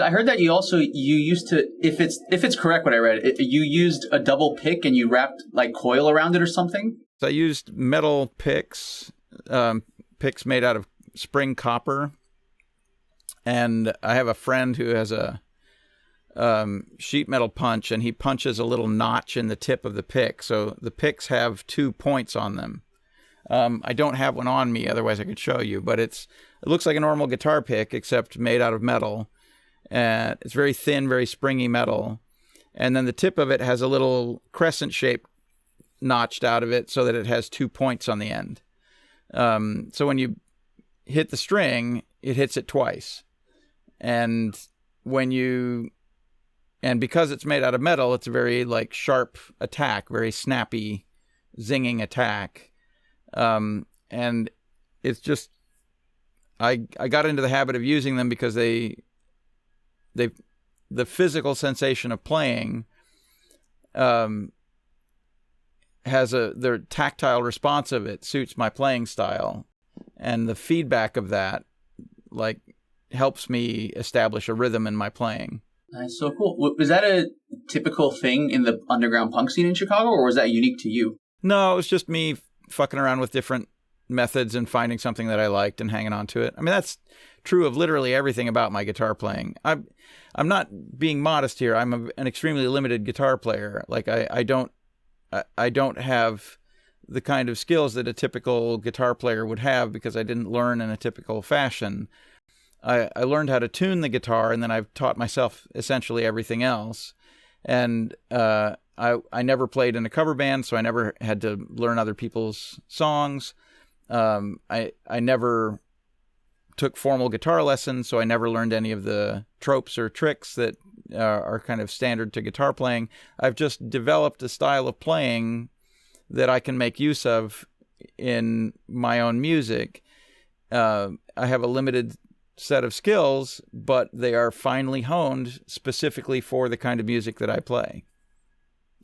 I heard that you used to, if it's correct what I read, you used a double pick and you wrapped like coil around it or something. So I used metal picks, picks made out of spring copper, and I have a friend who has a sheet metal punch, and he punches a little notch in the tip of the pick, so the picks have 2 points on them. I don't have one on me, otherwise I could show you, but it looks like a normal guitar pick except made out of metal. It's very thin, very springy metal, and then the tip of it has a little crescent shape notched out of it so that it has 2 points on the end. So when you hit the string, it hits it twice, and because it's made out of metal, it's a very like sharp attack, very snappy, zinging attack. And it's just, I got into the habit of using them because the physical sensation of playing, their tactile response of it suits my playing style, and the feedback of that like helps me establish a rhythm in my playing. That's so cool. Was that a typical thing in the underground punk scene in Chicago, or was that unique to you? No, it was just me fucking around with different methods and finding something that I liked and hanging on to it. I mean, that's true of literally everything about my guitar playing. I'm not being modest here. I'm an extremely limited guitar player. Like I don't have the kind of skills that a typical guitar player would have because I didn't learn in a typical fashion. I learned how to tune the guitar, and then I've taught myself essentially everything else. And I never played in a cover band, so I never had to learn other people's songs. I never took formal guitar lessons, so I never learned any of the tropes or tricks that are kind of standard to guitar playing. I've just developed a style of playing that I can make use of in my own music. I have a limited set of skills, but they are finely honed specifically for the kind of music that I play.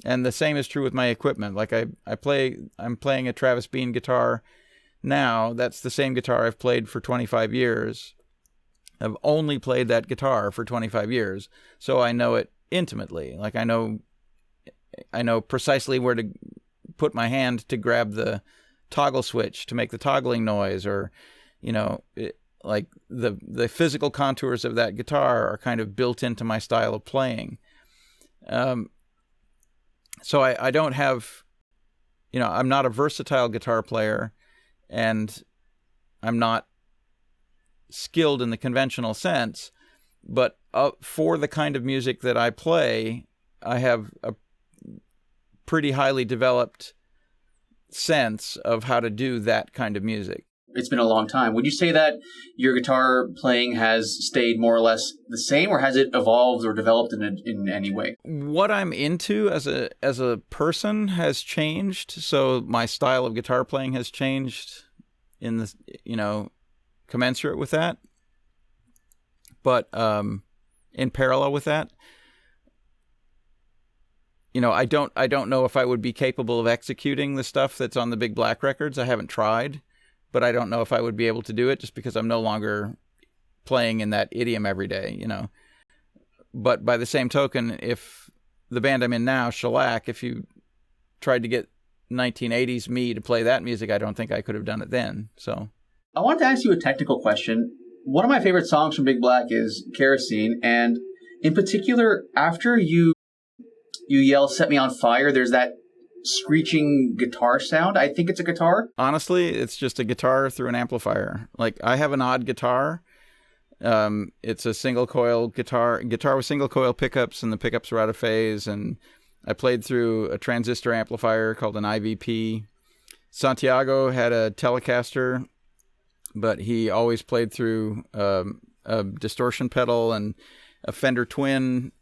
And the same is true with my equipment. Like I'm playing a Travis Bean guitar now. That's the same guitar I've played for 25 years. I've only played that guitar for 25 years, so I know it intimately. Like I know precisely where to put my hand to grab the toggle switch to make the toggling noise, or like the physical contours of that guitar are kind of built into my style of playing. So I don't have, I'm not a versatile guitar player, and I'm not skilled in the conventional sense, but for the kind of music that I play, I have a pretty highly developed sense of how to do that kind of music. It's been a long time. Would you say that your guitar playing has stayed more or less the same, or has it evolved or developed in any way? What I'm into as a person has changed. So my style of guitar playing has changed in the, commensurate with that. But in parallel with that, I don't know if I would be capable of executing the stuff that's on the Big Black records. I haven't tried. But I don't know if I would be able to do it just because I'm no longer playing in that idiom every day, But by the same token, if the band I'm in now, Shellac, if you tried to get 1980s me to play that music, I don't think I could have done it then. So I wanted to ask you a technical question. One of my favorite songs from Big Black is Kerosene, and in particular, after you yell "Set Me on Fire," there's that screeching guitar sound. I think it's a guitar. Honestly, it's just a guitar through an amplifier. Like, I have an odd guitar. It's a single coil guitar with single coil pickups, and the pickups are out of phase. And I played through a transistor amplifier called an IVP. Santiago had a Telecaster, but he always played through a distortion pedal and a Fender Twin,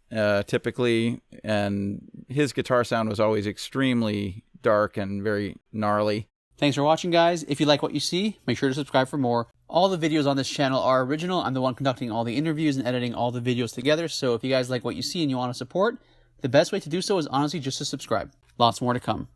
typically, and his guitar sound was always extremely dark and very gnarly. Thanks for watching, guys. If you like what you see, make sure to subscribe for more. All the videos on this channel are original. I'm the one conducting all the interviews and editing all the videos together, so if you guys like what you see and you want to support, the best way to do so is honestly just to subscribe. Lots more to come.